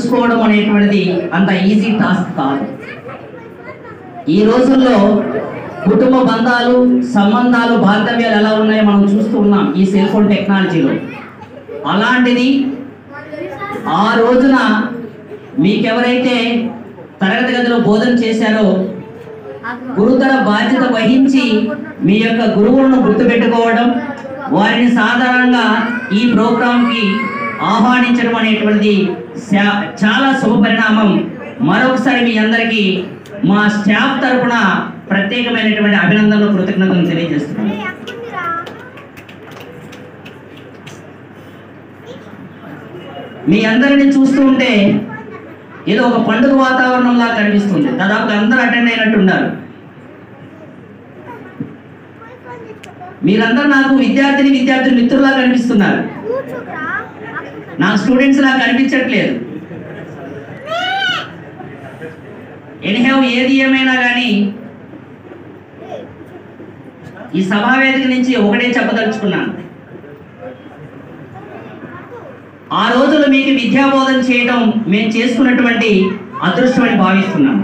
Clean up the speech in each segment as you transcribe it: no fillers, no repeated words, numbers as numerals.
చూసుకోవడం అనేటువంటిది అంత ఈజీ టాస్క్ కాదు. ఈ రోజుల్లో కుటుంబ బంధాలు, సంబంధాలు, బాంధవ్యాలు ఎలా ఉన్నాయో మనం చూస్తూ ఉన్నాం ఈ సెల్ ఫోన్ టెక్నాలజీలో. అలాంటిది ఆ రోజున మీకెవరైతే తరగతి గదిలో బోధన చేశారో గురుతర బాధ్యత వహించి మీ యొక్క గురువులను గుర్తుపెట్టుకోవడం, వారిని సాధారణంగా ఈ ప్రోగ్రాంకి ఆహ్వానించడం అనేటువంటిది చాలా శుభ పరిణామం. మరొకసారి మీ అందరికీ మా స్టాఫ్ తరపున ప్రత్యేకమైనటువంటి అభినందనలు, కృతజ్ఞతలు తెలియజేస్తున్నాను. మీ అందరిని చూస్తూ ఉంటే ఏదో ఒక పండుగ వాతావరణంలా కనిపిస్తుంది. దాదాపు అందరూ అటెండ్ అయినట్టున్నారు. మీరందరూ నాకు విద్యార్థులు మిత్రులా కనిపిస్తున్నారు. నాకు స్టూడెంట్స్ లా కనిపించట్లేదు. ఎనీహౌ, ఏది ఏమైనా కానీ ఈ సభావేదిక నుంచి ఒకటే చెప్పదలుచుకున్నాను. ఆ రోజులు మీకు విద్యాబోధన చేయడం మేము చేసుకున్నటువంటి అదృష్టం అని భావిస్తున్నాము.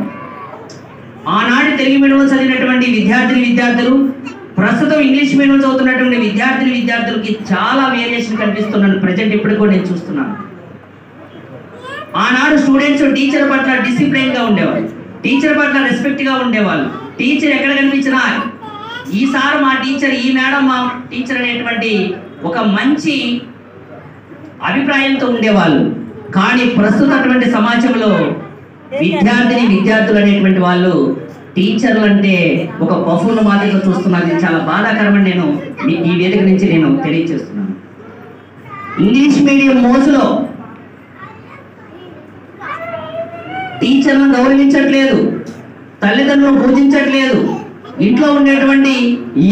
ఆనాడు తెలుగు మీడియం చదివినటువంటి విద్యార్థులు ప్రస్తుతం ఇంగ్లీష్ మీడియం చదువుతున్నటువంటి విద్యార్థులకి చాలా వేరియేషన్ కనిపిస్తున్నాను. ప్రజెంట్ ఇప్పుడు కూడా నేను చూస్తున్నాను. ఆనాడు స్టూడెంట్స్ టీచర్ పట్ల డిసిప్లిన్గా ఉండేవాళ్ళు, టీచర్ పట్ల రెస్పెక్ట్గా ఉండేవాళ్ళు. టీచర్ ఎక్కడ కనిపించినా ఈ సార్ మా టీచర్, ఈ మేడం మా టీచర్ అనేటువంటి ఒక మంచి అభిప్రాయంతో ఉండేవాళ్ళు. కానీ ప్రస్తుత అటువంటి సమాజంలో విద్యార్థులు అనేటువంటి వాళ్ళు టీచర్లు అంటే ఒక బఫూన్ మాదిరిగా చూస్తున్నారు. చాలా బాధాకరమని నేను ఈ వేదిక నుంచి నేను తెలియజేస్తున్నాను. ఇంగ్లీష్ మీడియం మోజులో టీచర్లను గౌరవించట్లేదు, తల్లిదండ్రులను పూజించట్లేదు. ఇంట్లో ఉండేటువంటి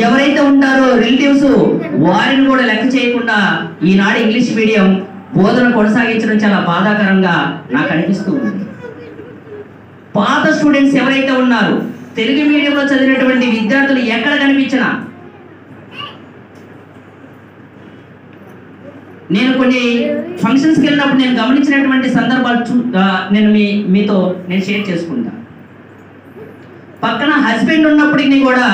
ఎవరైతే ఉంటారో రిలేటివ్స్ వారిని కూడా లెక్క చేయకుండా ఈనాడు ఇంగ్లీష్ మీడియం బోధన కొనసాగించడం చాలా బాధాకరంగా నాకు అనిపిస్తూ ఉంది. పాత స్టూడెంట్స్ ఎవరైతే ఉన్నారో తెలుగు మీడియంలో చదివినటువంటి విద్యార్థులు ఎక్కడ కనిపించినా, నేను కొన్ని ఫంక్షన్స్కి వెళ్ళినప్పుడు నేను గమనించినటువంటి సందర్భాలు నేను మీతో నేను షేర్ చేసుకుంటా. పక్కన హస్బెండ్ ఉన్నప్పటికీ కూడా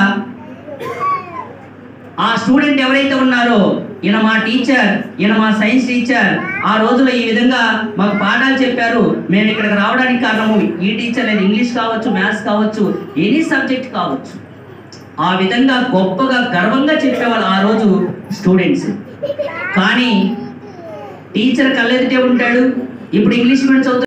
ఆ స్టూడెంట్ ఎవరైతే ఉన్నారో ఈయన మా టీచర్, ఈయన మా సైన్స్ టీచర్, ఆ రోజులో ఈ విధంగా మాకు పాఠాలు చెప్పారు, మేము ఇక్కడికి రావడానికి కారణము ఈ టీచర్, లేదు ఇంగ్లీష్ కావచ్చు, మ్యాథ్స్ కావచ్చు, ఎనీ సబ్జెక్ట్ కావచ్చు, ఆ విధంగా గొప్పగా గర్వంగా చెప్పేవాళ్ళు ఆ రోజు స్టూడెంట్స్. కానీ టీచర్ కళ్ళెదిటే ఉంటాడు. ఇప్పుడు ఇంగ్లీష్ మీడియం చదువుతాడు.